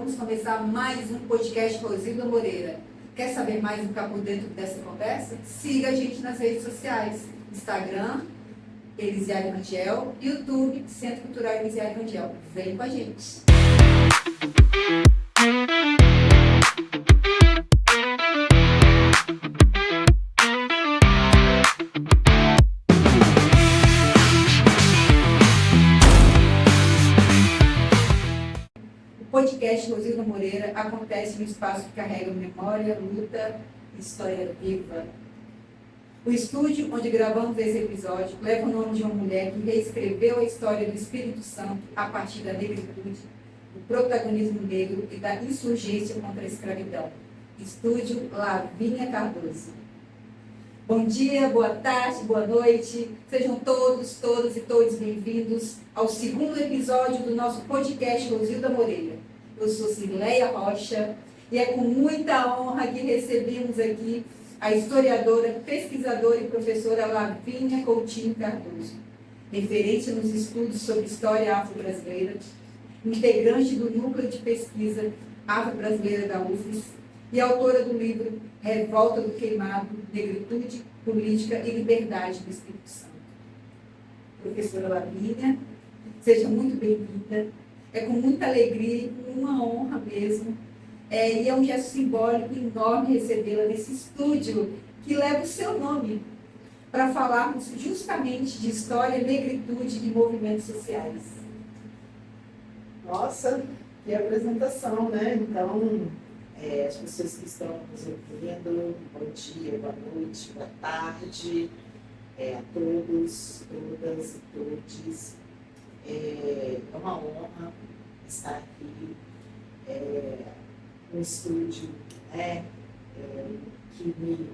vamos começar mais um podcast Rosilda Moreira. Quer saber mais e ficar por dentro dessa conversa? Siga a gente nas redes sociais, Instagram, Elisiário Rangel, YouTube, Centro Cultural Elisiário Rangel. Vem com a gente! O podcast Rosilda Moreira acontece no espaço que carrega memória, luta e história viva. O estúdio onde gravamos esse episódio leva o nome de uma mulher que reescreveu a história do Espírito Santo a partir da negritude, do protagonismo negro e da insurgência contra a escravidão. Estúdio Lavínia Cardoso. Bom dia, boa tarde, boa noite. Sejam todas e todos bem-vindos ao segundo episódio do nosso podcast Rosilda Moreira. Eu sou Cileia Rocha e é com muita honra que recebemos aqui a historiadora, pesquisadora e professora Lavínia Coutinho Cardoso, referente nos estudos sobre história afro-brasileira, integrante do Núcleo de Pesquisa Afro-Brasileira da UFES e autora do livro Revolta do Queimado, Negritude, Política e Liberdade do Espírito Santo. Professora Lavínia, seja muito bem-vinda. É com muita alegria e com uma honra mesmo. E é um gesto simbólico enorme recebê-la nesse estúdio que leva o seu nome para falarmos justamente de história, negritude e movimentos sociais. Nossa, que apresentação, né? Então, as pessoas que estão nos ouvindo, bom dia, boa noite, boa tarde a todos, todas e todes. É uma honra estar aqui no estúdio, né, que me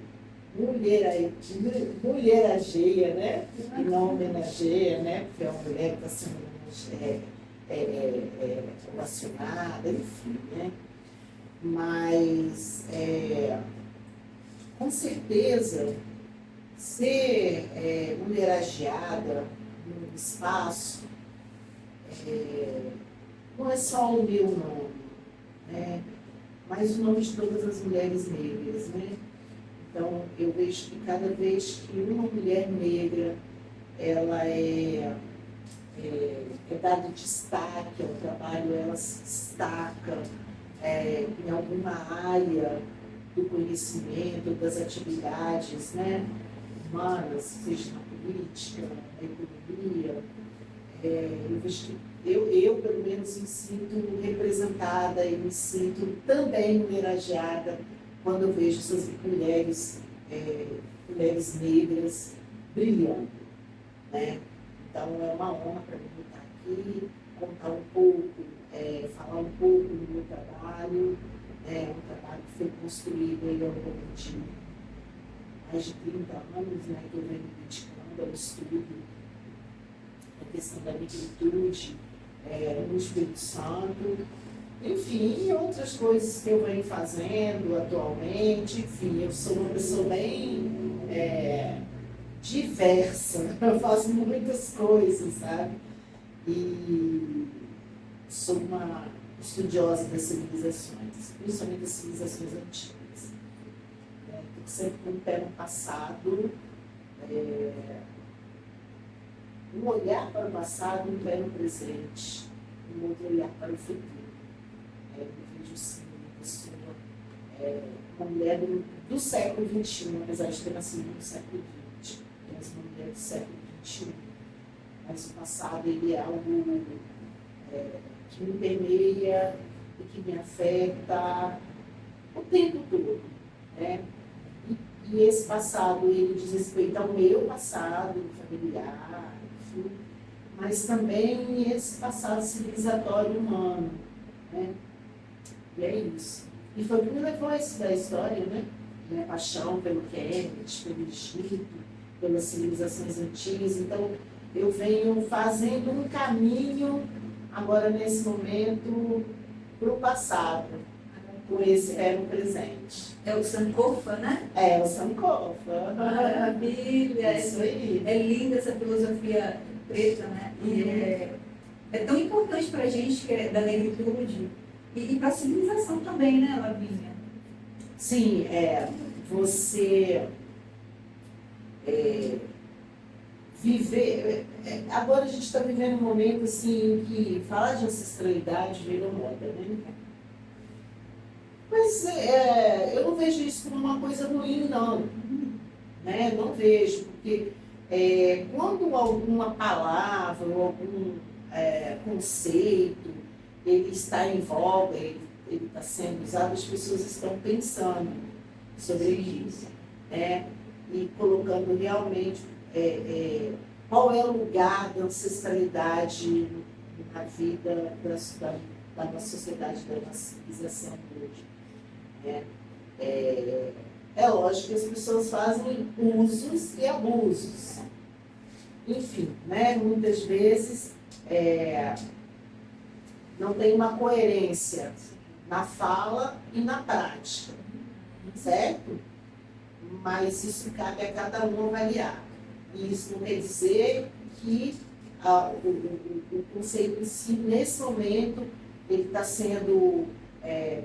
mulherageia, né, e não homenageia, né, porque é uma mulher que está sendo ovacionada, enfim, né, mas com certeza ser mulherageada num espaço não é só o meu nome, né? Mas o nome de todas as mulheres negras, né? Então, eu vejo que cada vez que uma mulher negra ela é dado destaque ao trabalho, ela se destaca em alguma área do conhecimento, das atividades, né, humanas, seja na política, na economia, eu vejo que eu, pelo menos, me sinto representada e me sinto também homenageada quando eu vejo essas mulheres negras brilhando, né? Então, é uma honra para mim estar aqui, contar um pouco, falar um pouco do meu trabalho, um trabalho que foi construído aí ao longo de mais de 30 anos, né, que eu venho me dedicando ao estudo a questão da negritude no Espírito Santo, enfim, e outras coisas que eu venho fazendo atualmente. Enfim, eu sou uma pessoa bem diversa, eu faço muitas coisas, sabe? E sou uma estudiosa das civilizações, principalmente das civilizações antigas. Sempre com o pé no passado, um olhar para o passado, um pé no presente, um outro olhar para o futuro. Eu vejo assim, uma pessoa, uma mulher do século XXI, apesar de ter nascido no século XX, mas uma mulher do século XXI. Mas o passado ele é algo que me permeia e que me afeta o tempo todo, né? E esse passado, ele diz respeito ao meu passado familiar, enfim, mas também esse passado civilizatório humano, né? E é isso. E foi o que me levou a estudar a história, né? Minha paixão pelo Kemet, pelo Egito, pelas civilizações antigas. Então, eu venho fazendo um caminho, agora nesse momento, para o passado, com esse no presente. É o Sankofa, né? É o Sankofa. Maravilha! Isso aí. É linda essa filosofia preta, né? E é tão importante para a gente, que é da negritude, E para a civilização também, né, Lavínia? Sim, você viver. Agora a gente está vivendo um momento assim em que falar de ancestralidade virou moda, né? Mas eu não vejo isso como uma coisa ruim, não. Né? Não vejo, porque quando alguma palavra ou algum conceito ele está em voga, ele está sendo usado, as pessoas estão pensando sobre isso, né? E colocando realmente qual é o lugar da ancestralidade na vida da nossa sociedade, da nossa civilização hoje. Né? É lógico que as pessoas fazem usos e abusos. Enfim, né? Muitas vezes não tem uma coerência na fala e na prática, certo? Mas isso cabe a cada um avaliar. E isso não quer dizer que o conceito em si, nesse momento, ele está sendo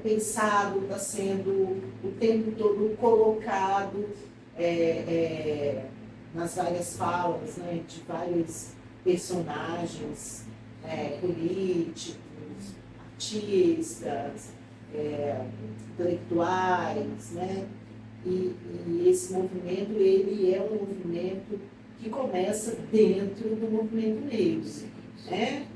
pensado, está sendo o tempo todo colocado nas várias falas, né, de vários personagens políticos, artistas, intelectuais, né? E esse movimento, ele é um movimento que começa dentro do movimento negro, né?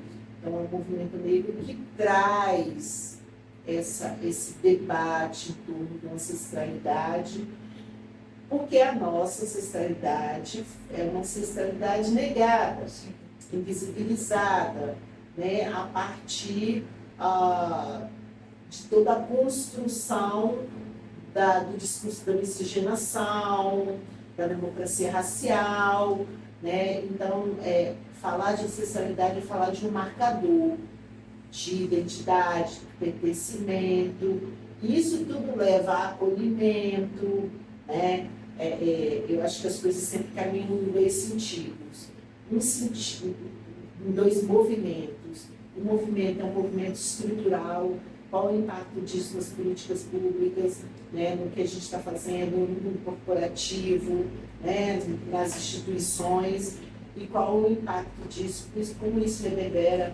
Então, é um movimento negro que traz esse debate em torno da ancestralidade, porque a nossa ancestralidade é uma ancestralidade negada, invisibilizada, né? A partir de toda a construção do discurso da miscigenação, da democracia racial, né? Então, falar de ancestralidade é falar de um marcador de identidade, de pertencimento. Isso tudo leva a acolhimento, né? Eu acho que as coisas sempre caminham em dois sentidos. Em dois movimentos. O movimento é um movimento estrutural. Qual o impacto disso nas políticas públicas, né, no que a gente está fazendo no mundo corporativo, né, nas instituições, e qual o impacto disso, como isso reverbera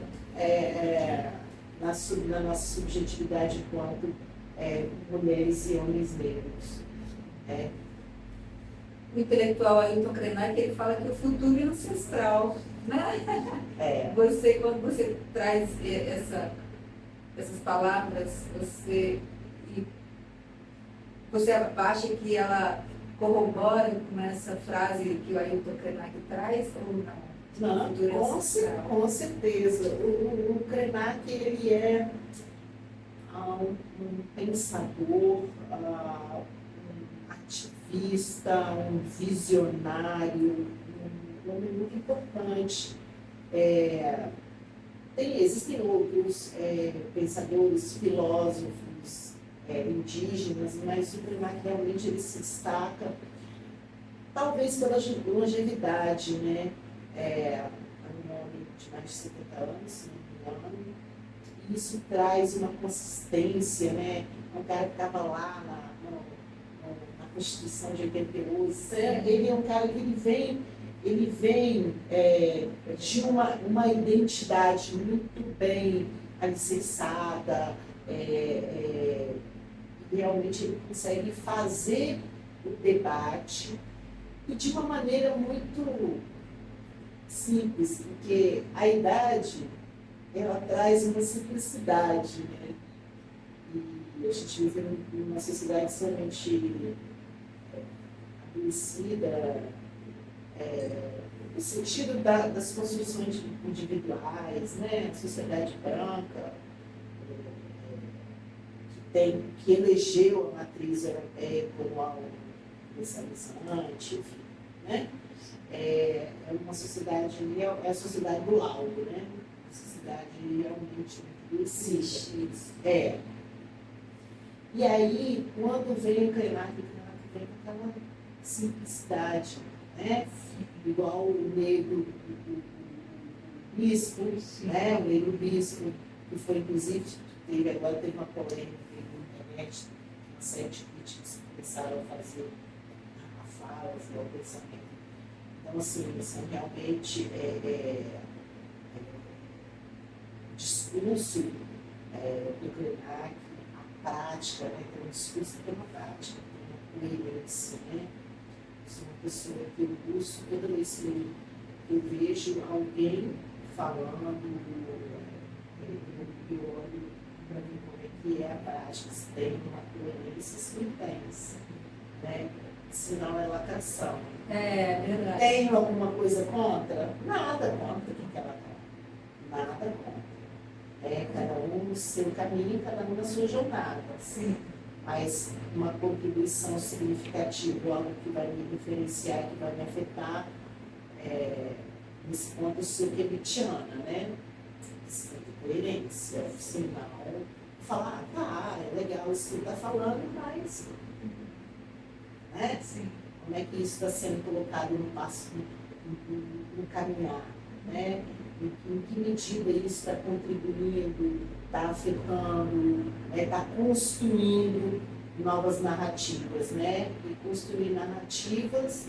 na nossa subjetividade enquanto mulheres e homens negros. O intelectual Ailton Krenak, ele fala que o futuro é ancestral, né? Quando você traz essas palavras, você acha que ela corrobora com essa frase que o Ailton Krenak traz ou não? Não, com certeza. O Krenak, ele é um pensador, um ativista, um visionário, um homem muito importante. Existem outros pensadores, filósofos indígenas, mas o Krenak realmente ele se destaca, talvez pela longevidade, né? Um homem de mais de 70 anos, se não me engano. E isso traz uma consistência, né? Um cara que estava lá na Constituição de 88. Ele é um cara que ele vem de uma identidade muito bem alicerçada, realmente ele consegue fazer o debate e de uma maneira muito simples, porque a idade ela traz uma simplicidade, né? E a gente vive numa sociedade extremamente adoecida, no sentido das construções individuais, né? A sociedade branca, que elegeu a matriz europeia como algo universalizante, enfim, né? É uma sociedade, é a sociedade do laudo, né? Uma sociedade realmente adoecida. E aí, quando vem o Krenak vem com aquela simplicidade, né? Igual o negro bispo, né? O negro bispo, que foi inclusive teve uma polêmica na internet, uma série de críticos que começaram a fazer a falas, o pensamento. Então, assim, são realmente o discurso do Krenak, a prática, né? Tem um discurso e tem uma prática, tem uma coerência, né? Eu sou uma pessoa que eu busco, toda vez que eu vejo alguém falando, eu olho para ver como é que é a prática, se tem uma coerência, se não tem, né? Senão é lacração. É verdade. Tenho alguma coisa contra? Nada contra quem quer lacrar. Nada contra. Cada um no seu caminho, cada um na sua jornada. Sim. Mas uma contribuição significativa, algo que vai me diferenciar, que vai me afetar, nesse ponto eu sou kemitiana, né? Isso tem coerência, sinal, falar, é legal isso que ele está falando, mas né? Sim. Como é que isso está sendo colocado no passo, no caminhar, né? Em que medida isso está contribuindo, está afetando, está construindo novas narrativas, né? E construir narrativas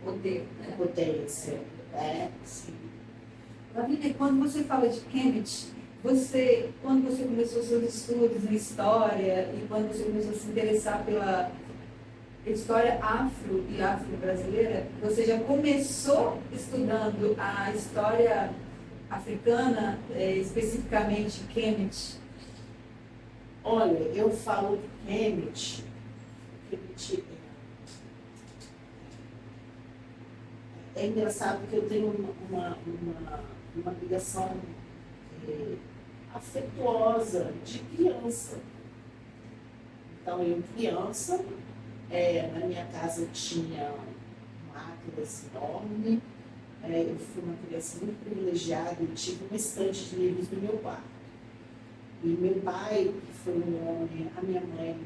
Poder. Potência, né? Sim. Lavínia, quando você fala de Kemet, quando você começou seus estudos em história e quando você começou a se interessar pela história afro e afro-brasileira, você já começou estudando a história africana, especificamente Kemet? Olha, eu falo de Kemet é engraçado que eu tenho uma ligação afetuosa de criança. Então, eu criança, na minha casa tinha um atlas enorme, eu fui uma criança muito privilegiada, eu tive uma estante de livros no meu quarto. E meu pai, que foi um homem, a minha mãe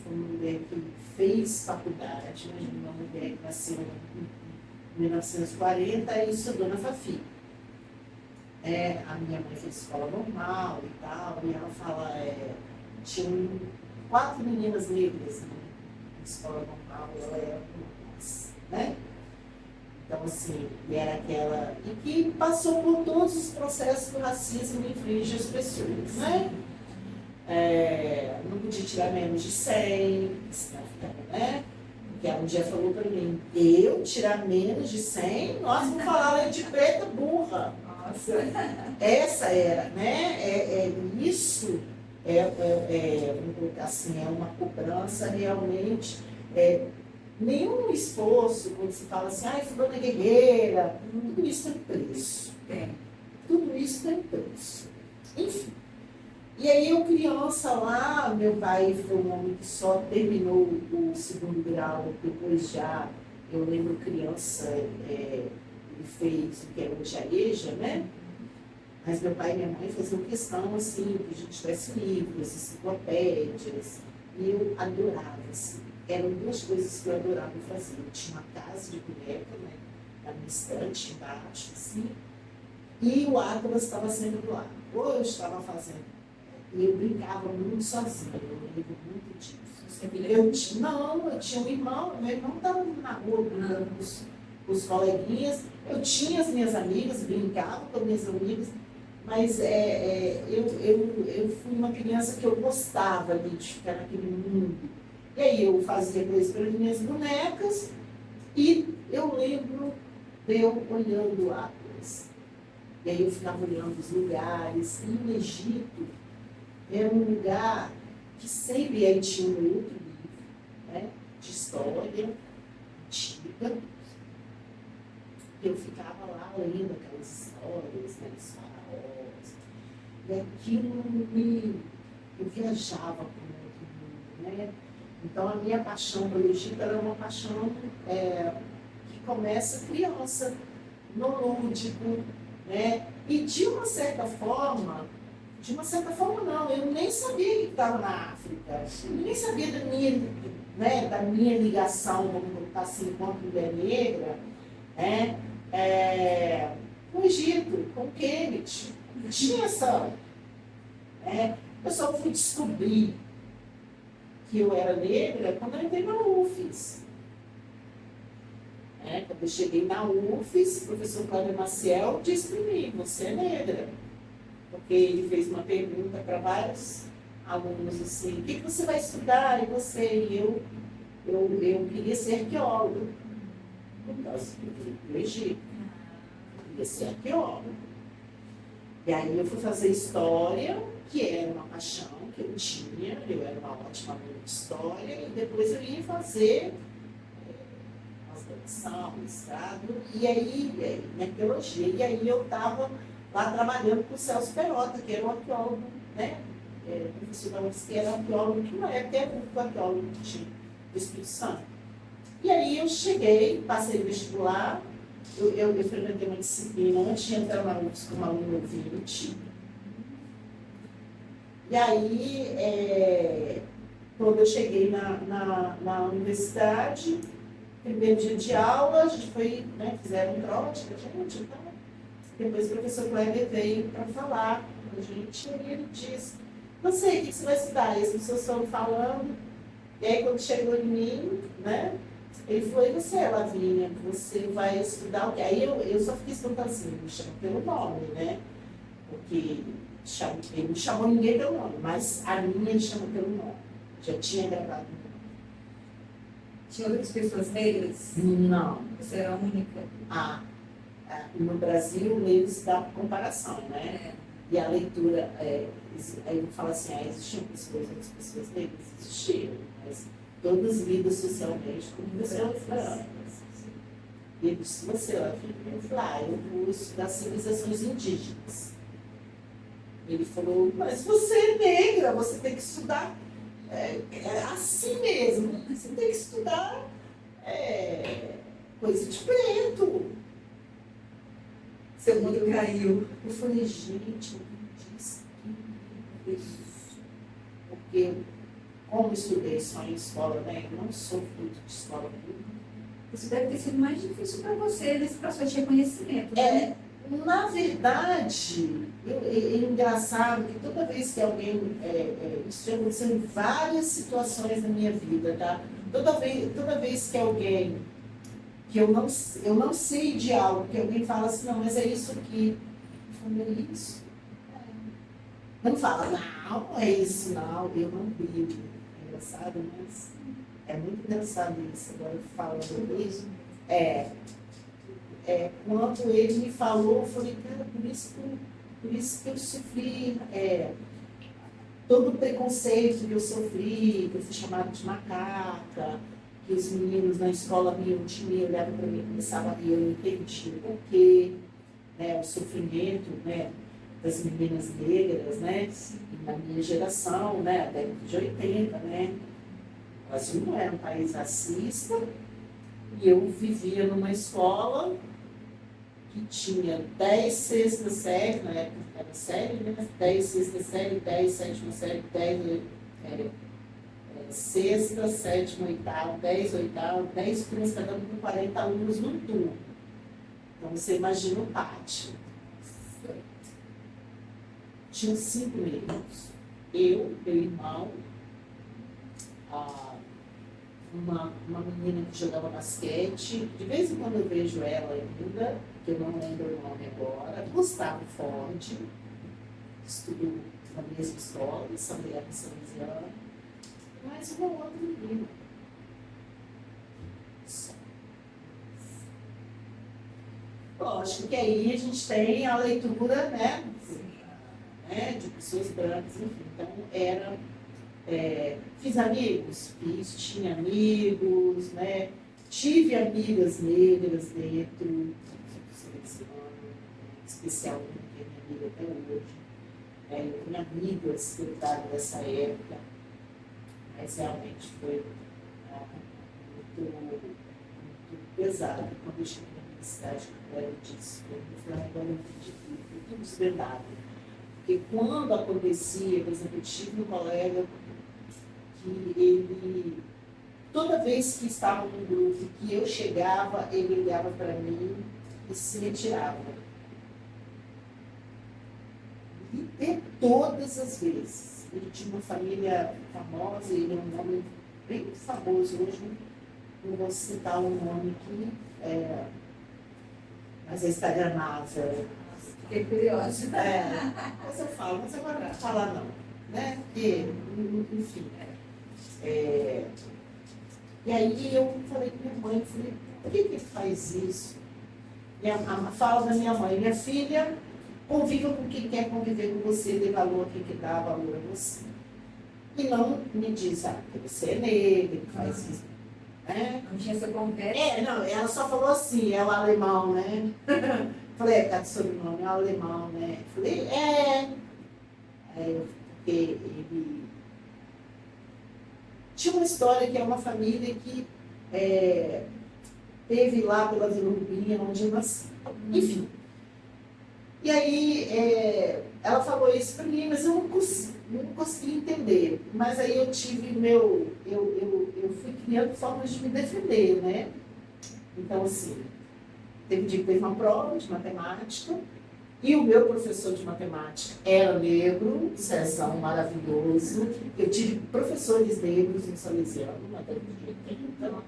foi uma mulher que fez faculdade, uma mulher que nasceu em 1940 e estudou na Fafi. A minha mãe fez escola normal e tal, e ela fala, tinham 4 meninas negras na escola normal, ela era uma das, né? Então, assim, e era aquela, e que passou por todos os processos do racismo e infringe as pessoas, né? Não podia tirar menos de 100, senão ficava, né? Porque ela um dia falou para mim, eu tirar menos de 100, nós vamos falar lei de preta burra. Nossa. Essa era, né? Isso vamos colocar assim, é uma cobrança realmente, nenhum esforço, quando se fala assim, fulana é guerreira, tudo isso tem preço. Tudo isso tem preço. Enfim. E aí eu criança lá, meu pai foi um homem que só terminou o 2º grau, depois já, eu lembro criança, ele fez o que era o Tiareja, né? Mas meu pai e minha mãe faziam questão, assim, que a gente tivesse livros, enciclopédias, e eu adorava, assim. Eram 2 coisas que eu adorava fazer. Eu tinha uma casa de boneca, né, na minha estante embaixo, assim, e o Atlas estava sempre do lado. Ou eu estava fazendo, e eu brincava muito sozinha, eu lembro muito disso. Eu tinha um irmão, meu irmão estava na rua brincando com os coleguinhas, eu tinha as minhas amigas, brincava com as minhas amigas, mas eu fui uma criança que eu gostava ali de ficar naquele mundo. E aí eu fazia coisas pelas minhas bonecas e eu lembro de eu olhando o Atlas. E aí eu ficava olhando os lugares. E no Egito era um lugar que sempre aí tinha um outro livro, né, de história antiga. Eu ficava lá lendo aquelas histórias, né, dos faraós. E aquilo eu viajava para o outro mundo, né? Então, a minha paixão pelo Egito era uma paixão que começa criança, no lúdico, né? E de uma certa forma não, eu nem sabia que estava na África, eu nem sabia da minha ligação, vamos colocar assim, enquanto mulher negra, né? no Egito, com Kennedy. Não tinha essa. Eu só fui descobrir que eu era negra quando eu entrei na UFES. Quando eu cheguei na UFES, o professor Cláudio Maciel disse para mim, você é negra. Porque ele fez uma pergunta para vários alunos assim, o que você vai estudar? E você? E eu queria ser arqueólogo. Então, no Egito. Eu queria ser arqueólogo. E aí eu fui fazer história, que era uma paixão que eu tinha, eu era uma ótima aluna de história, e depois eu ia fazer pós-graduação, mestrado, e aí, em arqueologia. E aí eu estava lá trabalhando com o Celso Perota, que era um arqueólogo, né? O professor da UFSC era um arqueólogo, que na época era o único arqueólogo que tinha do Espírito Santo. E aí eu cheguei, passei no vestibular, eu frequentei uma disciplina antes de entrar na UFSC como aluno ouvinte. E aí, quando eu cheguei na universidade, primeiro dia de aula, a gente foi, fizeram um trote com a gente, então, depois o professor Kleber veio para falar com a gente, e ele disse, não sei, o que você vai estudar? E as pessoas foram falando, e aí quando chegou em mim, ele falou, e você, Lavínia, você vai estudar o quê? Aí eu só fiquei perguntando assim, me chama pelo nome, porque ele não chamou ninguém pelo nome, mas a minha ele chamou pelo nome. Já tinha gravado o nome. Tinha outras pessoas negras? Não. Você era a única? No Brasil, eles dão comparação, E a leitura, aí eu falo assim, existiam outras pessoas negras? Existiam, mas todas lidas socialmente como pessoas brancas. E ele disse, você, Lavínia? Eu falei, eu vou estudar civilizações indígenas. Ele falou, mas você é negra, você tem que estudar assim mesmo. Você tem que estudar coisa de preto. Seu mundo caiu. Eu falei, gente, eu não disse isso. Porque, como eu estudei só em escola, eu não sou fruto de escola pública. Isso deve ter sido mais difícil para você nesse processo de reconhecimento. Na verdade, é engraçado que toda vez que alguém. Isso já aconteceu em várias situações na minha vida, tá? Toda vez que alguém. Que eu não sei de algo, que alguém fala assim, não, mas é isso aqui. Eu falo, é isso? Não fala, não é isso, não, eu não brigo. É engraçado, mas é muito engraçado isso, agora falando isso. Quando ele me falou, eu falei, cara, por isso que eu sofri todo o preconceito que eu sofri, que eu fui chamada de macaca, que os meninos na escola me olhavam para mim e começavam a rir, eu entendi o porquê, o sofrimento das meninas negras, e na minha geração, a década de 80, o Brasil não era um país racista, e eu vivia numa escola que tinha 10 sexta série, na época era série, 10 sexta série, 10 sétima série, 10 sexta, sétima, oitava, 10 oitava, 10 turmas, cada um com 40 alunos no turno. Então você imagina o pátio. Tinha 5 meninos. Eu, meu irmão, uma menina que jogava basquete, de vez em quando eu vejo ela ainda, que eu não lembro o nome agora, Gustavo Ford, estudou na mesma escola, em São Miguel de São Luciano, mais uma outra menina. Lógico que aí a gente tem a leitura, de pessoas brancas, enfim. Então, fiz amigos, tinha amigos, tive amigas negras dentro, especialmente minha amiga até hoje. Eu tenho amigas que eu trago dessa época, mas realmente foi muito pesado quando eu cheguei na universidade, quando eu disse, eu falei, agora eu entendi tudo desvendado. Porque quando acontecia, por exemplo, eu tive um colega que ele, toda vez que estava num grupo que eu chegava, ele olhava para mim e se retirava. de todas as vezes. Ele tinha uma família famosa, ele é um homem bem famoso hoje, não vou citar um nome aqui, mas é instagramável. Fiquei curiosa. Mas eu falo, mas agora não vou falar não, né? Porque, enfim. E aí eu falei com minha mãe, falei, por que ele faz isso? Fala da minha mãe, minha filha, conviva com quem quer conviver com você, dê valor a quem quer dar valor a você. E não me diz, que você é negra, que faz isso. Não tinha essa conversa? Não, ela só falou assim, é o alemão, né? Falei, por causa do sobrenome, é o alemão, né? Falei, porque ele tinha uma história que é uma família que teve lá pela Vila Rubinha, onde eu nasci. Enfim. E aí, ela falou isso para mim, mas eu não consegui entender. Mas aí eu tive eu fui criando formas de me defender, né? Então, assim, teve um dia que teve uma prova de matemática, e o meu professor de matemática era negro, Cezão, maravilhoso. Eu tive professores negros em Salesiano, na década de 80,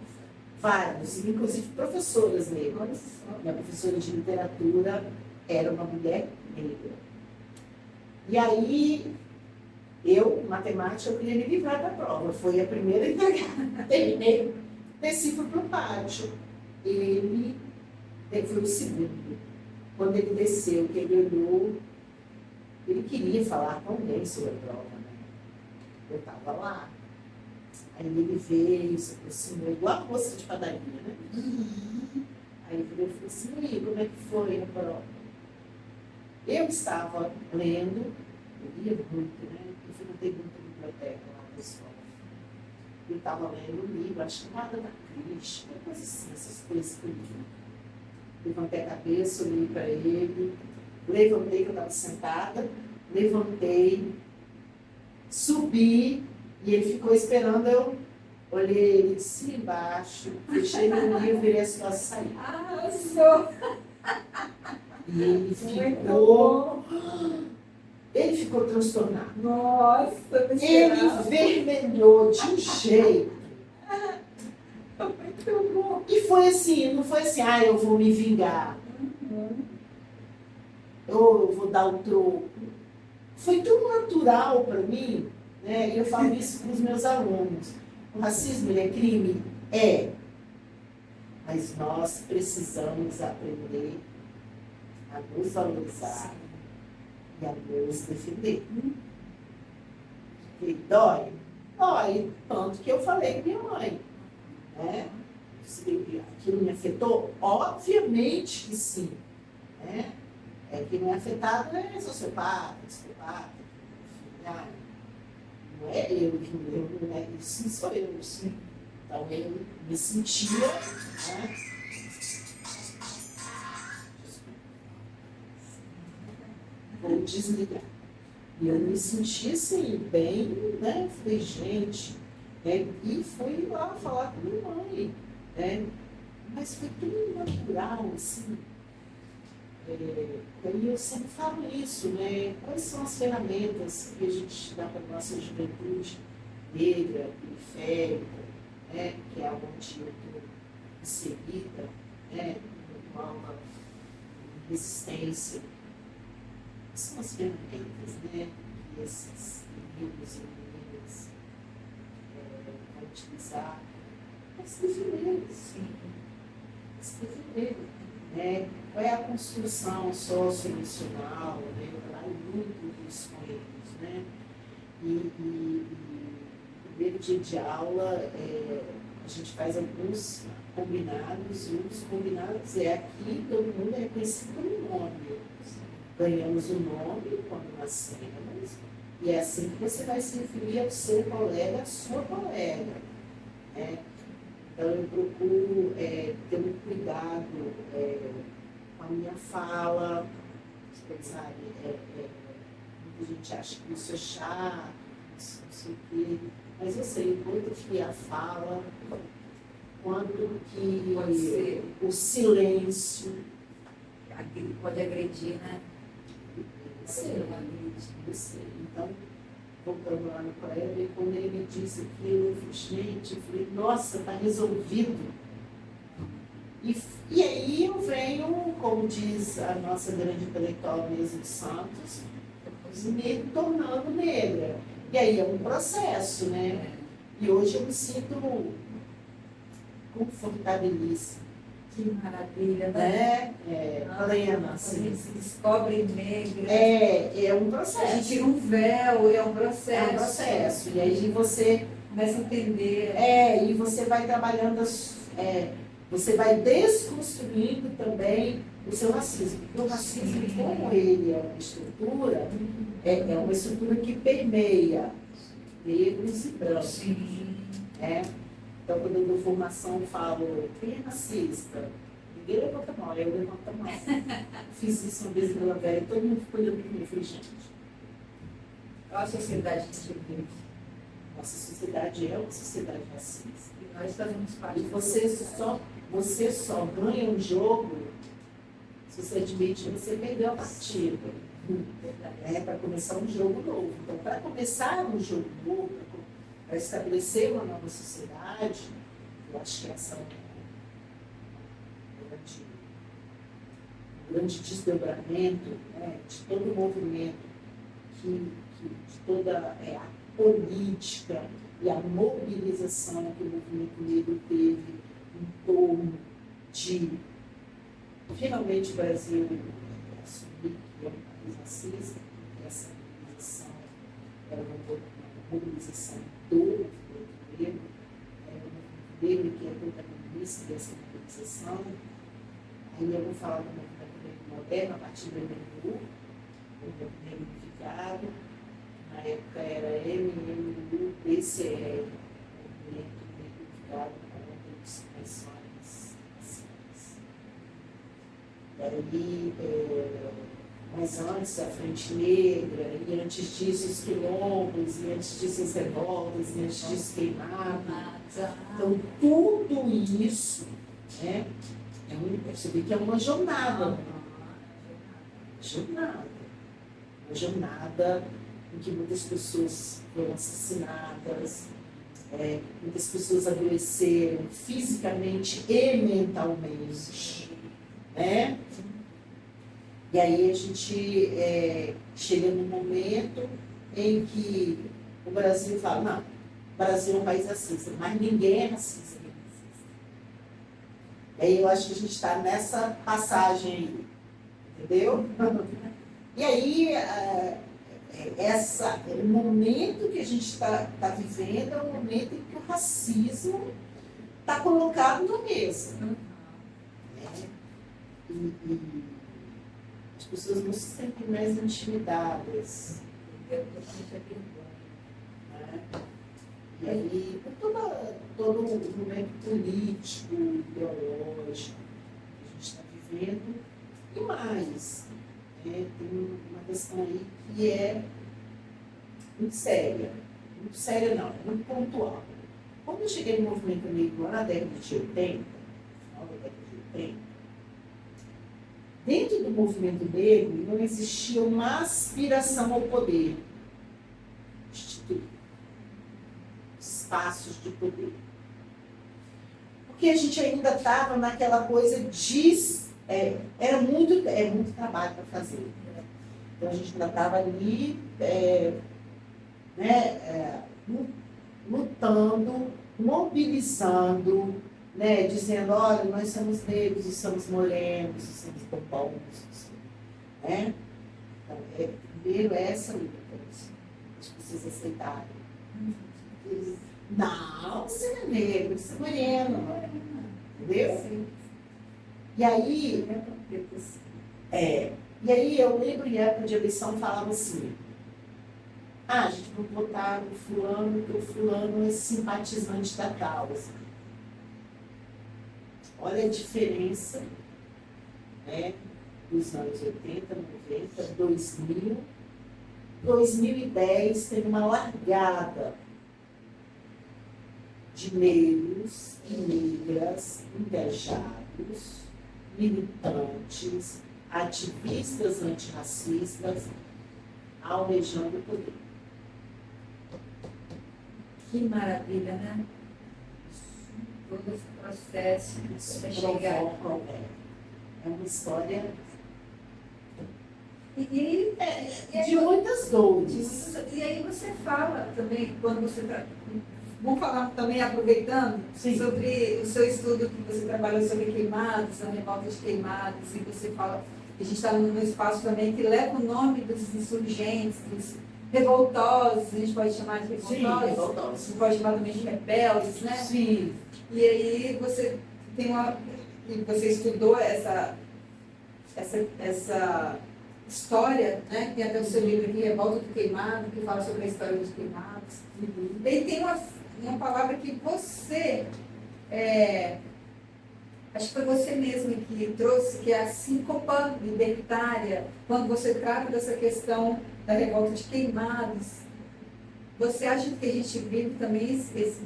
vários, inclusive professoras negras. Minha professora de literatura era uma mulher negra. E aí, matemática, eu queria me livrar da prova. Foi a primeira entregada. Terminei, desci para o pátio. Ele foi o segundo. Quando ele desceu, que ele olhou, ele queria falar com alguém sobre a prova, né? Eu estava lá. Aí ele veio, se aproximou, igual a moça de padaria, né? Aí ele falou assim, amigo, como é que foi a prova? Eu estava lendo, eu lia muito, né? Eu frequentei muita biblioteca lá na escola. Eu estava lendo um livro, acho que nada da Cristo, uma coisa assim, essas coisas que eu li. Levantei a cabeça, olhei para ele, levantei, que eu estava sentada, levantei, subi, e ele ficou esperando, eu olhei ele de cima e embaixo, fechei meu livro, virei as costas e saí. E ele ficou transtornado. Nossa, ele vermelhou de um jeito. E foi assim, não foi assim, eu vou me vingar. Ou eu vou dar o troco. Foi tão natural para mim, né? E eu falo isso para os meus alunos. O racismo, ele é crime? É. Mas nós precisamos aprender a nos valorizar e a nos defender. E dói? Dói. Tanto que eu falei com minha mãe. Né? Aquilo me afetou? Obviamente que sim. Né? Que não é afetado é sociopata, psicopata, enfim, não é eu, não é isso, sou eu. Sim. Então eu me sentia, né? Vou desligar. E eu me sentia assim, bem, né? Falei, gente, e fui lá falar com minha mãe, né? Mas foi tudo natural, assim. E eu sempre falo isso, né? Quais são as ferramentas que a gente dá para a nossa juventude negra, periférica, né? Que é onde eu estou inserida, né? Uma resistência. Quais são as ferramentas, né? Que esses meninos e meninas vão utilizar para se defender, sim. Para se defender. Né? Qual é a construção socioemocional, né? Eu trabalho muito isso com eles, né? E no primeiro dia de aula, a gente faz alguns combinados, e um dos combinados aqui todo mundo é reconhecido pelo nome. Ganhamos o nome quando nascemos, e é assim que você vai se referir ao seu colega, à sua colega. Né? Então, eu procuro ter um cuidado com a minha fala, sabe? Muita gente acha que isso é chato, isso não sei o quê, mas eu sei quanto que a fala, quanto que o silêncio pode agredir, né? Você. Então, voltando lá no Kleber, quando ele me disse aquilo, eu falei, gente, eu falei, nossa, está resolvido. E aí eu venho, como diz a nossa grande intelectual mesmo Santos, me tornando negra. E aí é um processo, né? E hoje eu me sinto confortabilíssima. Que maravilha, né? Plena, A assim. gente se descobre negra. É um A processo. gente tira um véu, é um processo. É um processo. E aí você começa a entender. e você vai trabalhando, você vai desconstruindo também o seu racismo. Porque o racismo, como ele é uma estrutura, é uma estrutura que permeia negros e brancos. Sim. Então, quando eu dou formação, eu falo, quem é racista? Ninguém levanta a mão, eu levanto a mão. Fiz isso uma vez em Vila Velha e todo mundo ficou olhando para mim. Eu falei, gente, Olha a sociedade que a gente vive. nossa sociedade é uma sociedade racista. E nós fazemos parte. E você só ganha um jogo se você admite que você perdeu a partida. Para começar um jogo novo. Então, para começar um jogo novo, para estabelecer uma nova sociedade, eu acho que essa é um grande desdobramento, né, de todo o movimento, de toda a política e a mobilização que o movimento negro teve em torno de finalmente o Brasil assumir que é um país racista, que essa mobilização era uma mobilização do movimento negro, é o movimento negro que é protagonista dessa mobilização. Aí eu vou falar do movimento negro moderno, a partir do MNU, o movimento negro unificado, na época era MNU, PCL, o movimento negro unificado contra discriminações raciais. Daí, mas antes a Frente Negra, e antes disso os quilombos, e antes disso as revoltas, e antes disso queimado. Então, tudo isso, né, você vê que é uma jornada. Uma jornada em que muitas pessoas foram assassinadas, muitas pessoas adoeceram fisicamente e mentalmente. Né? E aí a gente chega num momento em que o Brasil fala, não, o Brasil é um país racista, mas ninguém é racista. E aí eu acho que a gente está nessa passagem aí, entendeu? E aí o momento que a gente está vivendo é um momento em que o racismo está colocado na mesa. E as pessoas não se sentem mais intimidadas. E aí, todo o momento político, ideológico que a gente está vivendo, e mais, tem uma questão aí que é muito séria não, muito pontual. Quando eu cheguei no movimento negro lá na década de 80, final da década de 80, dentro do movimento negro não existia uma aspiração ao poder, espaços de poder. Porque a gente ainda estava naquela coisa era muito trabalho para fazer. Né? Então a gente ainda estava ali lutando, mobilizando, né? Dizendo, olha, nós somos negros, e somos morenos, e somos bobões, né? Então, primeiro essa luta, as pessoas aceitarem. Não, você não é negro, você é moreno. Entendeu? Sim. E aí, eu lembro em época de eleição falava assim, a gente vai votar no fulano, porque o fulano é simpatizante da causa. Olha a diferença, né, dos anos 80, 90, 2000, 2010 teve uma largada de negros e negras engajados, militantes, ativistas antirracistas, almejando o poder. Que maravilha, né? Todo esse processo para chegar. É uma história E de muitas dores. e aí você fala também, quando você está. Vamos falar também, aproveitando, Sim. sobre o seu estudo que você trabalhou sobre queimadas, a revolta de queimadas, e você fala que a gente está num espaço também que leva o nome dos insurgentes, dos revoltosos, a gente pode chamar de revoltosos, Sim, revoltosos. você pode chamar também de rebeldes, né? Sim. E aí você tem você estudou essa história, né? Tem até o seu livro aqui, Revolta do Queimado, que fala sobre a história dos queimados. E aí tem uma palavra que você, acho que foi você mesmo que trouxe, que é a síncopa libertária, quando você trata dessa questão da revolta de queimados. Você acha que a gente vive também esse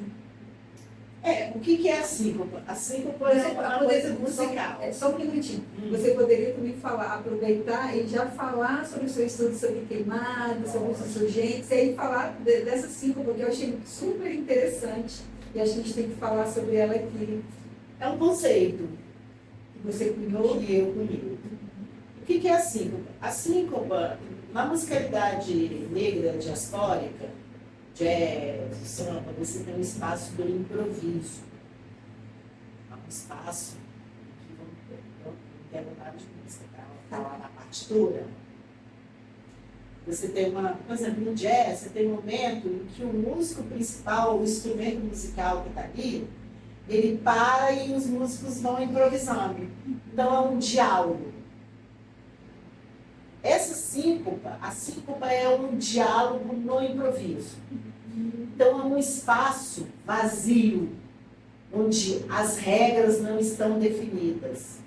O que é a síncopa? A síncopa é uma coisa musical. Só um minutinho. Você poderia também aproveitar e já falar sobre o seu estudo sobre queimadas, sobre os insurgentes, e aí falar dessa síncopa, que eu achei super interessante, e acho que a gente tem que falar sobre ela aqui. É um conceito Que você cunhou? que eu cunhei. O que é a síncopa? A síncopa, na musicalidade negra diastórica, jazz, samba, você tem um espaço do improviso. É um espaço que não tem vontade de música, está lá na partitura. Você tem por exemplo, no jazz, você tem um momento em que o músico principal, o instrumento musical que está ali, ele para e os músicos vão improvisando. Então é um diálogo. Essa síncopa, a síncopa é um diálogo no improviso. Então é um espaço vazio, onde as regras não estão definidas.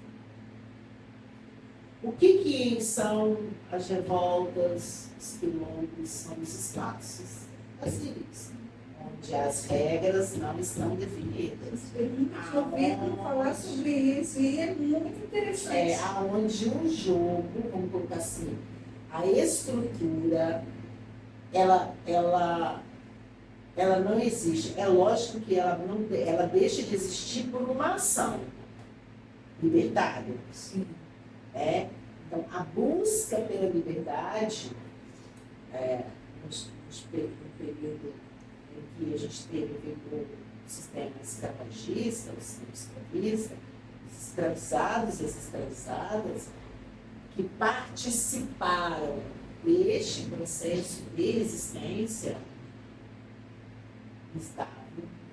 O que são as revoltas, os quilombos? São os espaços vazios, onde as regras não estão definidas. Eu nunca tinha ouvido falar sobre isso, e é muito interessante. É onde o jogo, vamos colocar assim, a estrutura, ela não existe. É lógico que ela deixa de existir por uma ação libertária. Sim. Então, a busca pela liberdade, no período em que a gente teve o sistema escravagista, o sistema escravista, os escravizados e as escravizadas, que participaram deste processo de resistência, estavam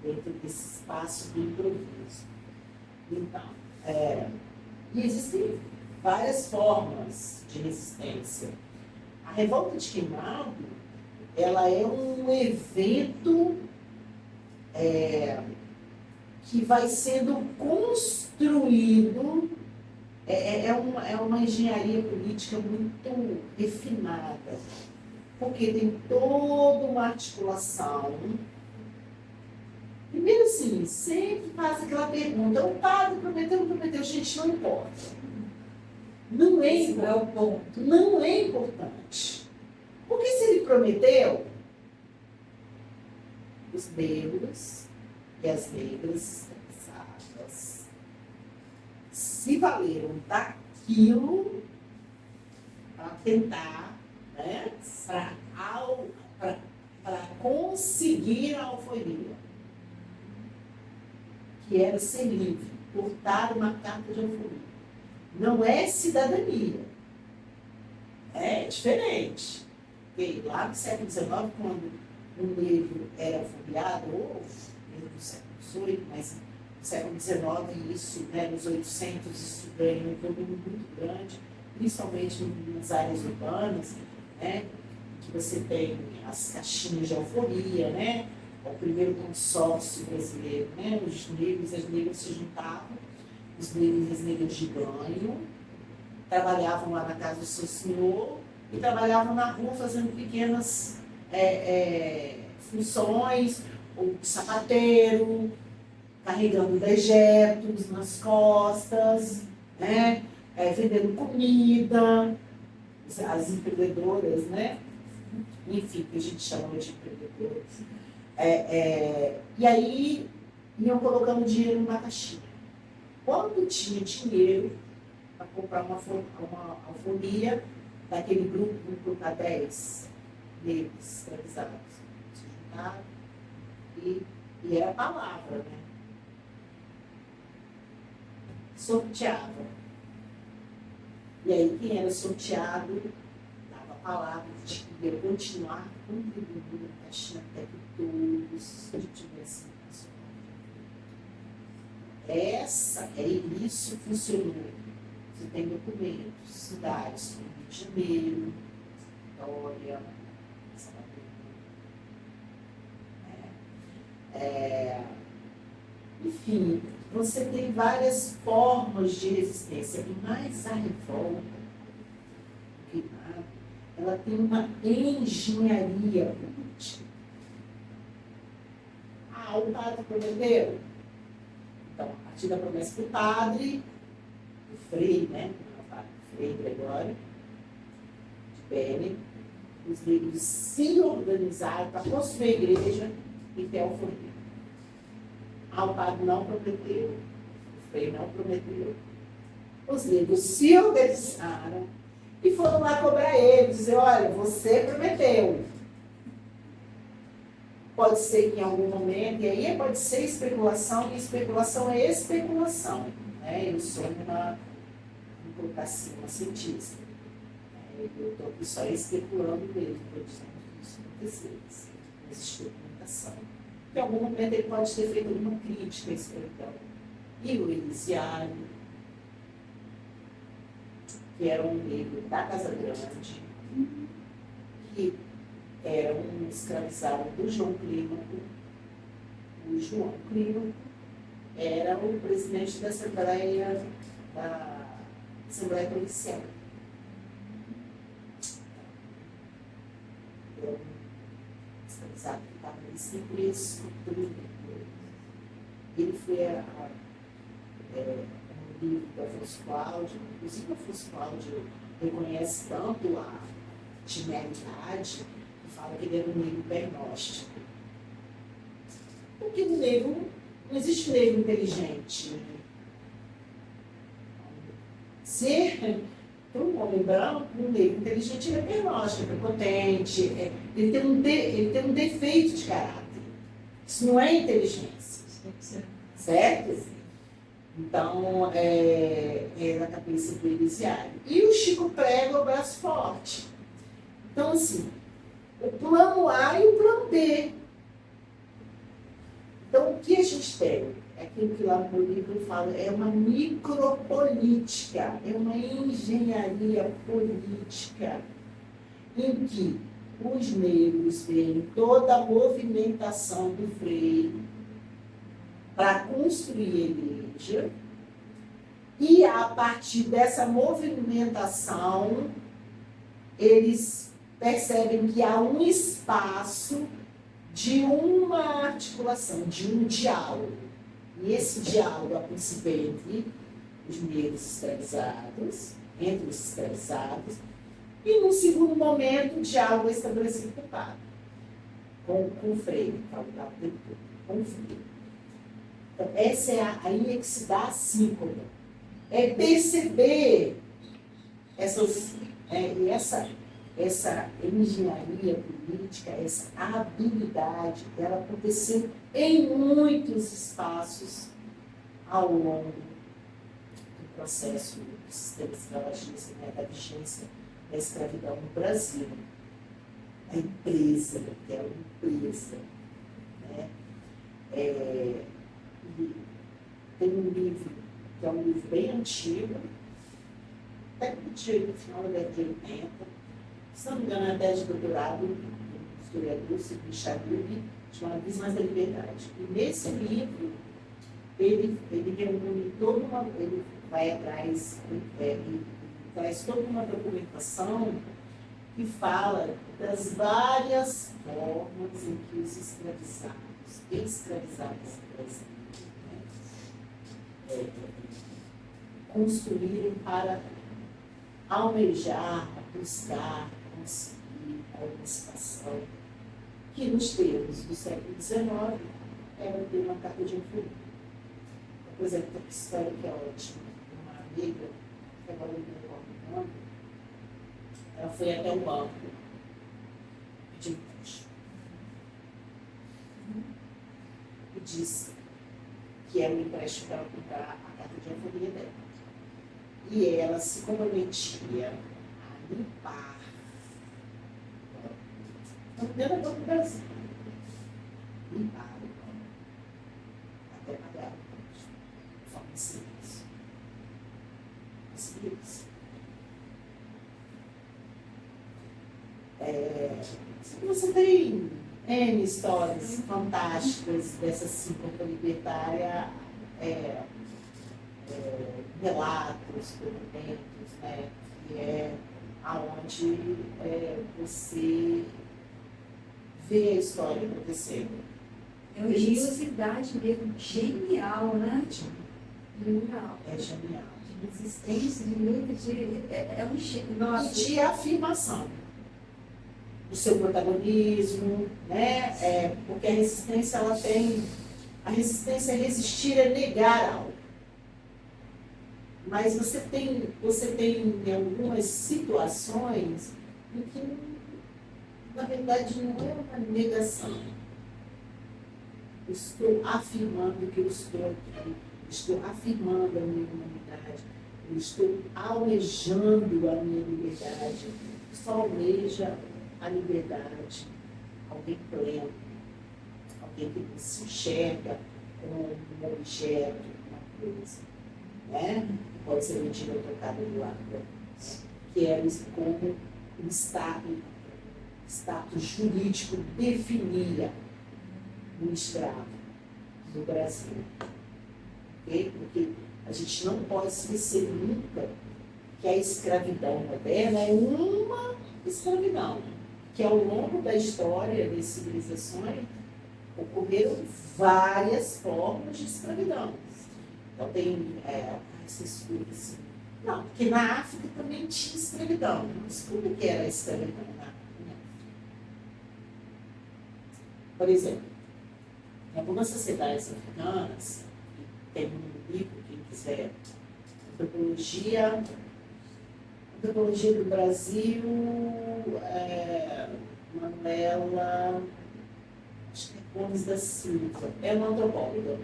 dentro desse espaço do improviso. Então, e existem várias formas de resistência. A revolta de Queimado, ela é um evento que vai sendo construído, é uma engenharia política muito refinada, porque tem toda uma articulação. Primeiro, assim, sempre faz aquela pergunta: o padre prometeu, não prometeu? Gente, não importa. Não é importante. É o ponto. Não é importante. Porque se ele prometeu, os negros e as negras escravizadas se valeram daquilo para tentar, para conseguir a alforria, que era ser livre, portar uma carta de alforria. Não é cidadania. É diferente. Porque lá no século XIX, quando o negro era alforriado, ou mesmo no século XVIII, mas no século XIX, isso, nos 800, isso ganha um volume muito grande, principalmente nas áreas urbanas, que você tem as caixinhas de alforria, o primeiro consórcio brasileiro, os negros e as negras se juntavam, os negros e as negras de banho, trabalhavam lá na casa do seu senhor e trabalhavam na rua fazendo pequenas funções, ou sapateiro, carregando dejetos nas costas, vendendo comida. As empreendedoras, enfim, que a gente chama de empreendedores. E aí iam colocando dinheiro numa caixinha. Quando tinha dinheiro para comprar uma alforria daquele grupo, vamos colocar 10 negros escravizados, se juntaram, e era a palavra, né? Sorteava. E aí quem era sorteado dava a palavra de que ia continuar contribuindo na caixinha até que todos tivessem isso funcionou. Você tem documentos, cidades como Rio de Janeiro, Vitória, enfim, você tem várias formas de resistência, mas a revolta, ela tem uma engenharia política. O padre prometeu. Então, a partir da promessa do padre, do Frei, né? O Frei Gregório, de Bene, os negros se organizaram para construir a igreja e ter alforria. O padre não prometeu, o Frei não prometeu. Os negros se organizaram e foram lá cobrar ele, dizer, olha, você prometeu. Pode ser que em algum momento, e aí pode ser especulação, e especulação é especulação. Né? Eu sou uma cientista. Eu estou aqui só especulando mesmo, estou dizendo que isso aconteceu, não existe documentação. Em algum momento ele pode ter feito uma crítica à escravidão. E o Elisiário, que era um negro da Casa Grande, que era um escravizado do João Clímaco. O João Clímaco era o presidente da Assembleia Provincial. Era um escravizado que estava ali sempre estruturando. Ele foi um livro do Afonso Cláudio, inclusive o Afonso Cláudio reconhece tanto a genialidade, fala que ele era um negro pernóstico. Porque o negro, não existe negro inteligente. Ser para um homem branco, um negro inteligente, ele é pernóstico, é prepotente, ele tem um defeito de caráter. Isso não é inteligência. Certo? Então, é na cabeça do Elisiário. E o Chico Prego é o braço forte. Então, assim, o plano A e o plano B. Então, o que a gente tem? É aquilo que lá no livro fala, é uma micropolítica, é uma engenharia política, em que os negros veem toda a movimentação do Frei para construir a igreja, e a partir dessa movimentação, eles percebem que há um espaço de uma articulação, de um diálogo. E esse diálogo, a princípio, entre os negros escravizados, entre os escravizados, e, num segundo momento, o diálogo é estabelecido com o padre, com o Frei, com o Frei. Então, essa é aí é que se dá a síncrona. É perceber essa engenharia política, essa habilidade, ela aconteceu em muitos espaços ao longo do processo do sistema escravagista, né, da vigência da escravidão no Brasil. A empresa, que é uma empresa. Né? Tem um livro, que é um livro bem antigo, até no final da década de 80, se não me engano, a tese de doutorado do historiador Sidney Chalub, chamado Visões da Liberdade. E nesse livro, ele reúne ele vai atrás, traz toda uma documentação que fala das várias formas em que os escravizados brasileiros, construíram para almejar, buscar, conseguir a emancipação, que nos termos do século XIX era ter uma carta de alforria. Por exemplo, tem uma história que é ótima. Uma amiga, que agora não me recordo o nome, ela foi até o banco pedir empréstimo. E disse que era um empréstimo para ela comprar a carta de alforria dela. E ela se comprometia a limpar dentro do Brasil. Limpar o banco até pagar o empréstimo. De forma simples. Simples. Você tem N histórias fantásticas dessa síncope libertária, relatos, documentos, né, que é aonde você vê a história acontecendo. É uma engenhosidade mesmo, genial, né? Genial. É genial. De resistência, de luta, é um nossa. E de afirmação do seu protagonismo, né? Porque a resistência, a resistência é resistir, é negar algo. Mas você tem algumas situações em que, na verdade, não é uma negação. Eu estou afirmando que eu estou aqui, estou afirmando a minha humanidade, eu estou almejando a minha liberdade. Só almeja a liberdade, alguém pleno, alguém que não se enxerga como um objeto, uma coisa, né? Pode ser mentira trocada do lado, que é como o status jurídico definia o escravo no Brasil. Okay? Porque a gente não pode esquecer nunca que a escravidão moderna é uma escravidão, que ao longo da história das civilizações ocorreram várias formas de escravidão. Então tem esses assim. Não, porque na África também tinha escravidão. Mas como que era a escravidão na África? Por exemplo, em algumas sociedades africanas, tem um livro, quem quiser, Antropologia do Brasil, Manuela, acho que é Gomes da Silva, é uma antropóloga.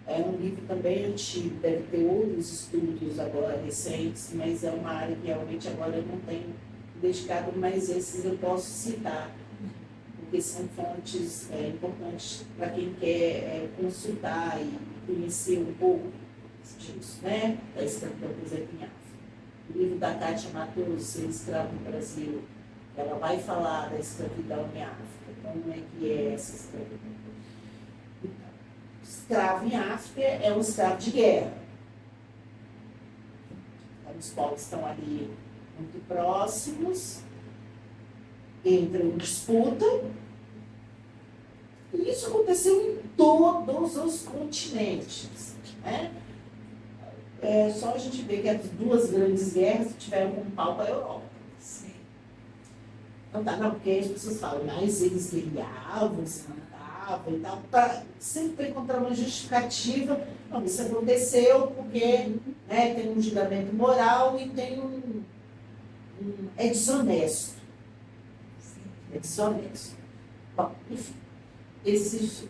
É um livro também antigo, deve ter outros estudos agora recentes, mas é uma área que realmente agora eu não tenho dedicado, mas esses eu posso citar, porque são fontes importantes para quem quer consultar e conhecer um pouco disso, né? Da escravidão, por exemplo, em África. O livro da Kátia Matoso, Ser Escravo no Brasil, ela vai falar da escravidão em África, como é que é essa escravidão. Escravo em África é um escravo de guerra. Então, os povos estão ali muito próximos, entram em disputa, e isso aconteceu em todos os continentes. Né? É só a gente ver que as duas grandes guerras tiveram um pau para a Europa. Sim. Então tá, não, porque as pessoas falam, mas eles guerreavam, se matavam e tal, sempre encontrar uma justificativa. Não, isso aconteceu porque tem um julgamento moral e tem é desonesto. É desonesto. Bom, enfim, esses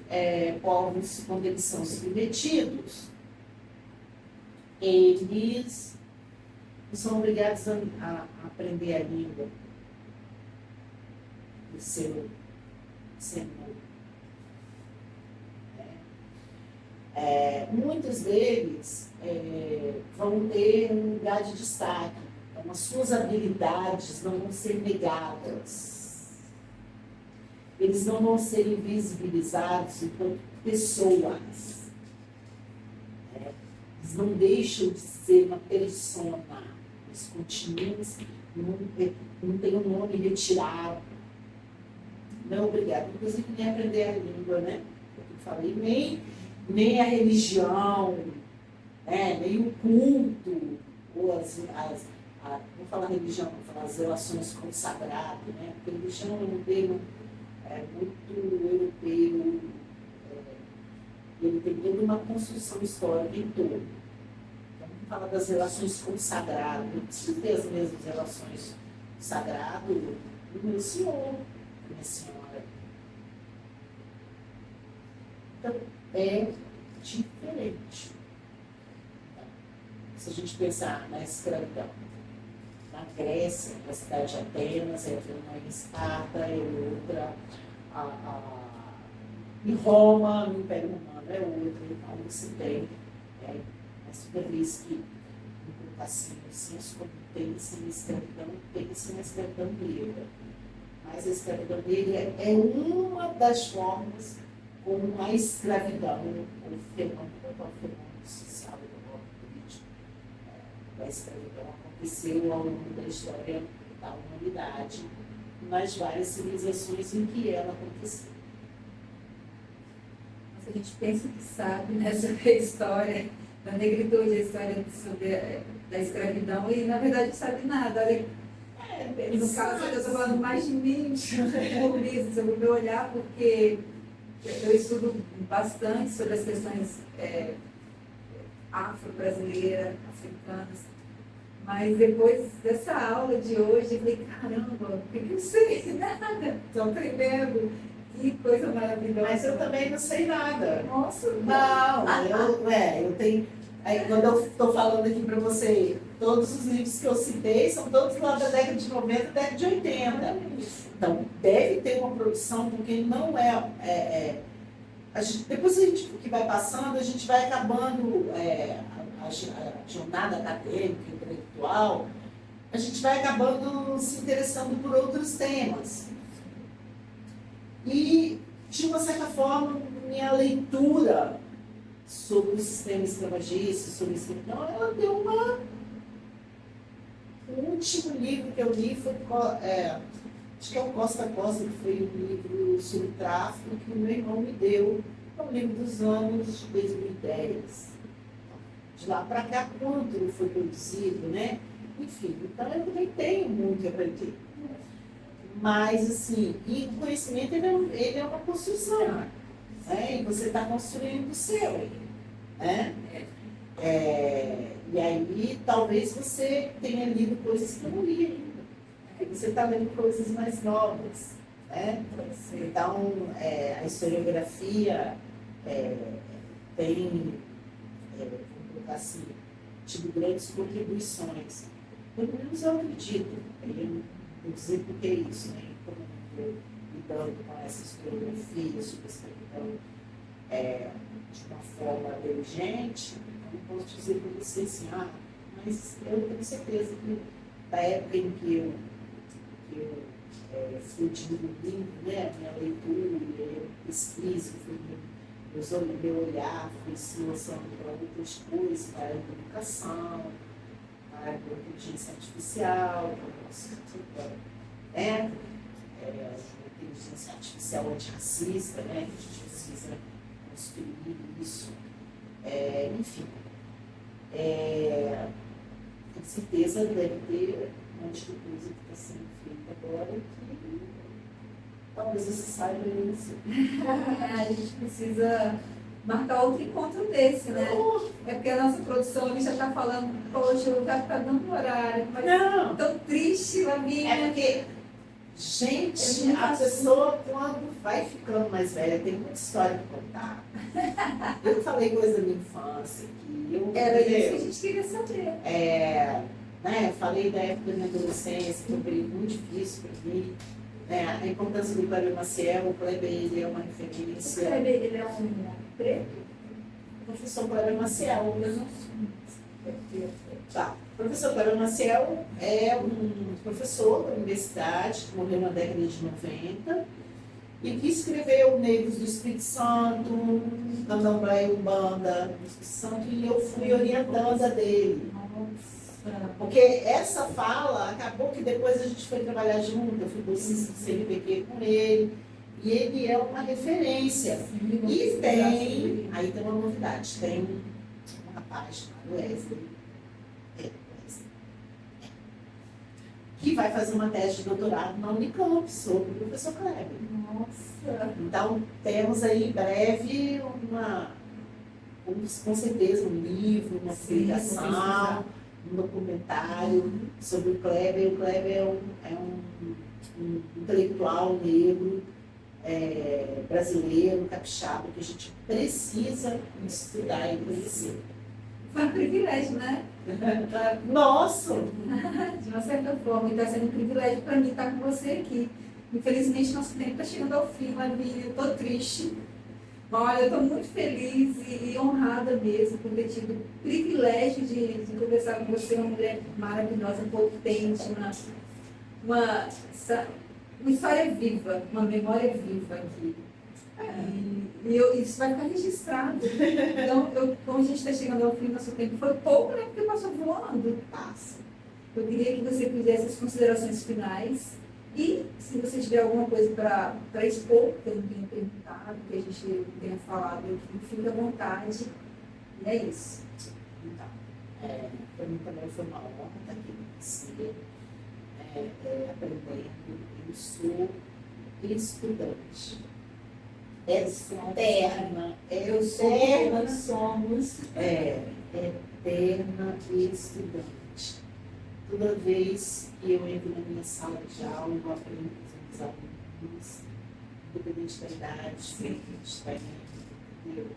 povos, quando eles são submetidos, eles são obrigados a aprender a língua do seu senhor. Muitos deles vão ter um lugar de destaque. Então, as suas habilidades não vão ser negadas. Eles não vão ser invisibilizados enquanto pessoas. Eles não deixam de ser uma persona. Eles continuam, não tem um nome retirado. Não, obrigada. Inclusive, nem aprender a língua, né? Eu falei, nem a religião, nem o culto, ou vou falar religião, vou falar as relações com o sagrado, né? Porque religião é um termo muito europeu, ele tem toda uma construção histórica em torno. Então, vamos falar das relações com o sagrado, não precisa ter as mesmas relações com o sagrado do meu senhor, da minha senhora. Então, é diferente. Se a gente pensar na escravidão, na Grécia, na cidade de Atenas, uma em Esparta, outra em Roma, no Império Romano é outra, então você tem, mas toda vez que assim, o senso como pensa em escravidão, pensa na escravidão negra. Mas a escravidão negra é uma das formas como a escravidão, o fenômeno social e político da escravidão aconteceu ao longo da história da humanidade, nas várias civilizações em que ela aconteceu. A gente pensa que sabe, né, sobre a história da negritude, a história da escravidão, e na verdade não sabe nada. Olha, no caso, eu estou falando mais de mim, por isso, sobre o meu olhar, porque eu estudo bastante sobre as questões afro-brasileiras, africanas, mas depois dessa aula de hoje, eu falei, caramba, o que eu sei? Nada, estou aprendendo. Que coisa maravilhosa. Mas eu também não sei nada. Nossa, não. Eu tenho. Aí, quando eu estou falando aqui para você, todos os livros que eu citei são todos lá da década de 90, década de 80. Então, deve ter uma produção, porque não depois que vai passando, a gente vai acabando a jornada acadêmica, intelectual, a gente vai acabando se interessando por outros temas. E, de uma certa forma, minha leitura sobre o sistema escravagista, sobre a escravidão, ela deu uma... O último livro que eu li foi, acho que é o Costa a Costa, que foi um livro sobre tráfico que o meu irmão me deu, é um livro dos anos de 2010. De lá para cá, quando foi produzido, né? Enfim, então eu também tenho muito a aprender. Mas, assim, e o conhecimento ele é uma construção, né? E você está construindo o seu, né? E aí, talvez você tenha lido coisas que eu não li ainda, porque você está lendo coisas mais novas, né? Então, a historiografia tem, vamos colocar assim, tido grandes contribuições. Pelo menos eu acredito. Vou dizer por que isso, né? Como eu estou lidando com essa historiografia, sobre a escravidão de uma forma inteligente, eu não posso dizer para você assim, mas eu tenho certeza que da época em que eu fui desenvolvendo, né, minha leitura, eu pesquiso, meu olhar foi se lançando para outras coisas, para a educação, para a inteligência artificial, inteligência artificial antirracista, né? Que a gente precisa construir isso. Enfim, com certeza deve ter um monte de coisa que está sendo feita agora que talvez você saiba isso. A gente precisa marcar outro encontro desse, né? É porque a nossa produção ali já está falando, poxa, eu já está dando horário, mas não. Tão triste, Lavinha. É porque, gente, a pessoa quando vai ficando mais velha tem muita história para contar. Eu falei coisa da minha infância que era isso que a gente queria saber. Né, eu falei da época da minha adolescência, que foi um período muito difícil para mim. A importância do Kleber Maciel, o Kleber ele é uma referência. O Kleber ele é um preto? O professor Kleber Maciel, eu não sei. Tá. O professor Kleber Maciel é um professor da universidade, que morreu na década de 90, e que escreveu Negros do Espírito Santo, Candomblé e Umbanda do Espírito Santo, e eu fui orientanda dele. Porque essa fala, acabou que depois a gente foi trabalhar junto, eu fui bolsista do CNPq com ele, e ele é uma referência. E aí tem uma novidade, tem uma página do Wesley, que vai fazer uma tese de doutorado na Unicamp sobre o professor Kleber. Nossa! Então, temos aí em breve com certeza um livro, uma publicação, um documentário sobre o Kleber. O Kleber é um intelectual negro, brasileiro, capixaba, que a gente precisa estudar e conhecer. Foi um privilégio, né? Nossa! De uma certa forma, está sendo um privilégio para mim estar com você aqui. Infelizmente, nosso tempo está chegando ao fim, Lavínia. Eu estou triste. Mas olha, eu estou muito feliz e honrada mesmo por ter tido o privilégio de conversar com você, uma mulher maravilhosa, potente, uma história viva, uma memória viva aqui. Isso vai ficar registrado. Então, como a gente está chegando ao fim do nosso tempo, foi pouco, né? Porque passou voando. Passa. Eu queria que você fizesse as considerações finais e, se você tiver alguma coisa para expor, que eu não tenha perguntado, que a gente não tenha falado aqui, fique à vontade. E é isso. Então, para mim também foi uma honra estar aqui com você, aprendendo. Eu sou estudante. Eterna, Nós somos. Eterna estudante. Toda vez que eu entro na minha sala de aula, eu aprendo com os alunos, independente da idade, que a gente está entendeu?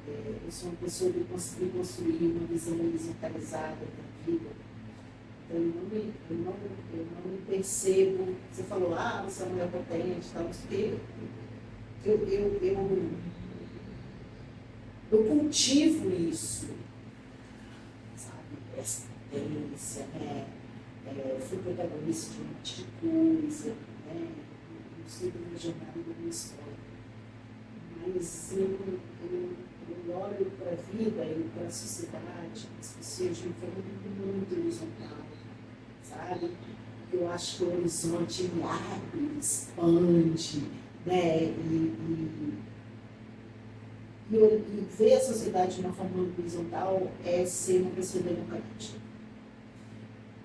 Eu sou uma pessoa que consegui construir uma visão horizontalizada da vida. Então, eu não me percebo. Você falou, você é uma mulher potente, tal, não sei o quê. Eu cultivo isso, sabe? Essa potência, né? Fui protagonista de um monte de coisa, né? Não sei da minha jornada e da minha história. Mas eu olho para a vida e para a sociedade, as pessoas de uma forma muito horizontal, sabe? Eu acho que o horizonte ele abre, expande, né? E ver a sociedade de uma forma horizontal é ser uma pessoa democrática.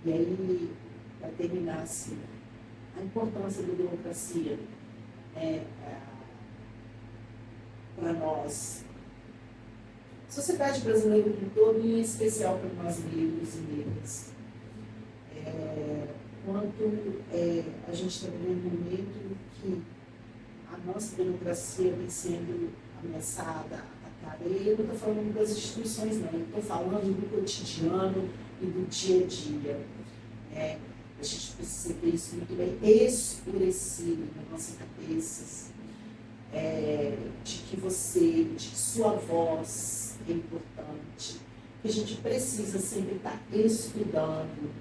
E aí, para terminar assim, a importância da democracia para nós, sociedade brasileira como um todo, e em especial para nós negros e negras. Quanto a gente está vivendo um momento que a nossa democracia vem sendo ameaçada, atacada. E eu não estou falando das instituições, não. Eu estou falando do cotidiano e do dia a dia. A gente precisa ter isso muito bem escurecido nas nossas cabeças, de que sua voz é importante, que a gente precisa sempre estar estudando,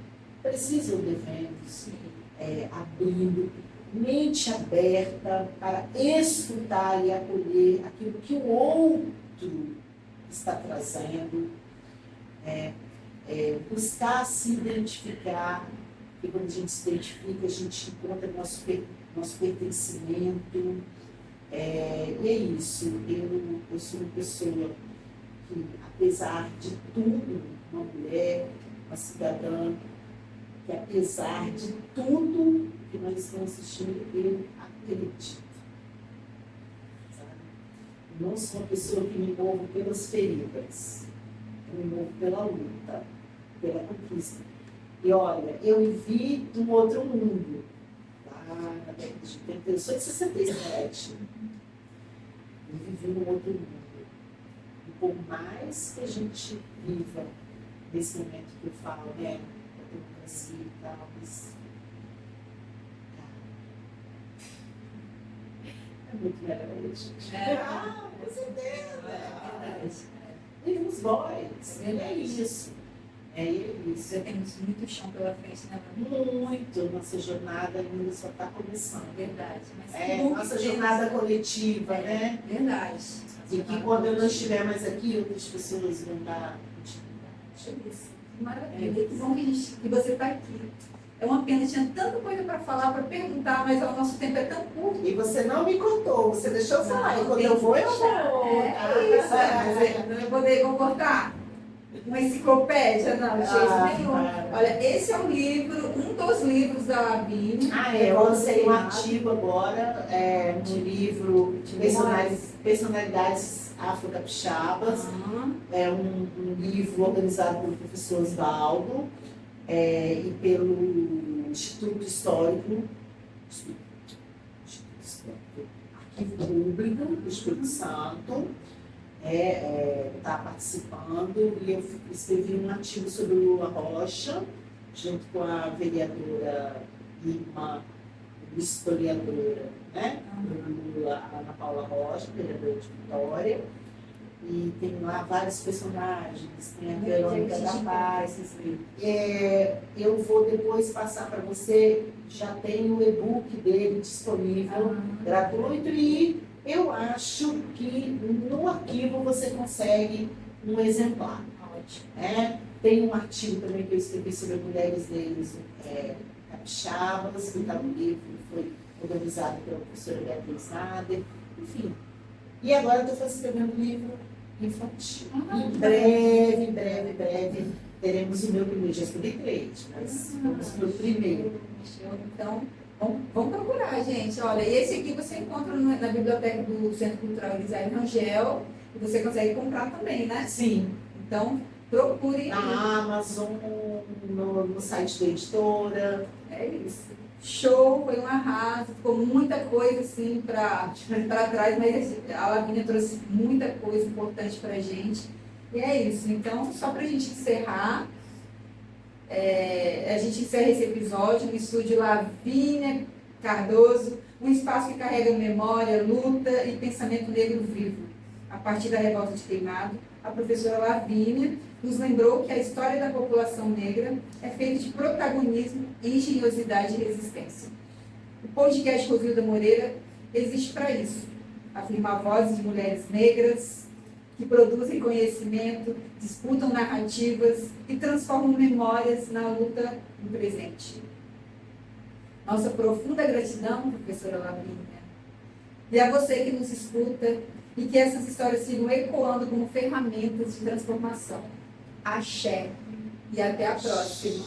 precisa ou devemos, abrindo, mente aberta para escutar e acolher aquilo que o outro está trazendo, buscar se identificar, e quando a gente se identifica, a gente encontra nosso pertencimento, e é isso. Eu sou uma pessoa que, apesar de tudo, uma mulher, uma cidadã, que apesar de tudo que nós estamos assistindo, eu acredito. Sabe? Não sou uma pessoa que me movo pelas feridas, eu me movo pela luta, pela conquista. E olha, eu vivi um outro mundo, lá na década de 80, eu sou de 67. Eu vivi um outro mundo. E por mais que a gente viva nesse momento que eu falo, né, da democracia e tal, mas é muito melhor hoje. Com certeza. Temos voz, é isso. Você tem muito chão pela frente, né? Muito. Nossa jornada ainda só está começando. Verdade. Mas nossa jornada coletiva, né? Verdade. E que quando eu não estiver mais aqui, outras pessoas vão dar continuidade. Maravilha. Que bom que você está aqui. É uma pena, tinha tanta coisa para falar, para perguntar, mas o nosso tempo é tão curto. E você não me contou, você deixou eu falar. E quando eu vou, eu vou. Isso, não vou cortar. uma enciclopédia, não, de jeito nenhum. Para. Olha, esse é um livro, um dos livros da Lavínia. Eu lancei um artigo agora, um livro de personalidades afro-capixabas. É um livro organizado pelo professor Osvaldo e pelo Instituto Histórico, Arquivo Público do Espírito Santo. Está participando, e eu escrevi um artigo sobre o Lula Rocha, junto com a vereadora Irma, historiadora, né? Do Lula, Ana Paula Rocha, vereadora de Vitória. E tem lá vários personagens, tem a Verônica da Paz. Eu vou depois passar para você, já tem o e-book dele disponível, gratuito, e eu acho que no arquivo você consegue um exemplar. Ótimo. Tem um artigo também que eu escrevi sobre mulheres negras capixabas, que está no livro, foi organizado pela professora Beatriz Nader, enfim. E agora eu estou escrevendo um livro infantil. Em breve, teremos o meu primeiro, já escrevi 3, mas vamos para o primeiro. Então, vamos procurar, gente. Olha, esse aqui você encontra na biblioteca do Centro Cultural Elisério Rangel, e você consegue comprar também, né? Sim. Então, procure. Na Amazon, no site da editora. É isso. Show, foi um arraso, ficou muita coisa assim para trás, mas a Lavínia trouxe muita coisa importante para a gente. E é isso. Então, só para a gente encerrar, a gente encerra esse episódio no estúdio Lavínia Cardoso, um espaço que carrega memória, luta e pensamento negro vivo. A partir da Revolta de Queimado, a professora Lavínia nos lembrou que a história da população negra é feita de protagonismo, engenhosidade e resistência. O podcast Rosilda Moreira existe para isso, afirmar vozes de mulheres negras que produzem conhecimento, disputam narrativas e transformam memórias na luta no presente. Nossa profunda gratidão, professora Lavínia. E a você que nos escuta, e que essas histórias sigam ecoando como ferramentas de transformação. Axé. E até a próxima.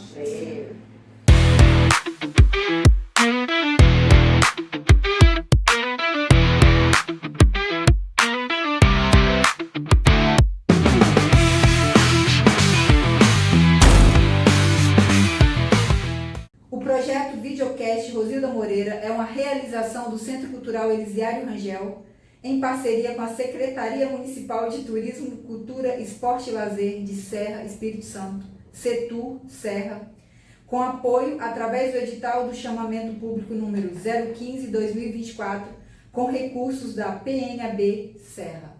O projeto Videocast Rosilda Moreira é uma realização do Centro Cultural Elisério Rangel, em parceria com a Secretaria Municipal de Turismo, Cultura, Esporte e Lazer de Serra, Espírito Santo, Setur, Serra, com apoio através do edital do chamamento público número 015/2024, com recursos da PNAB Serra.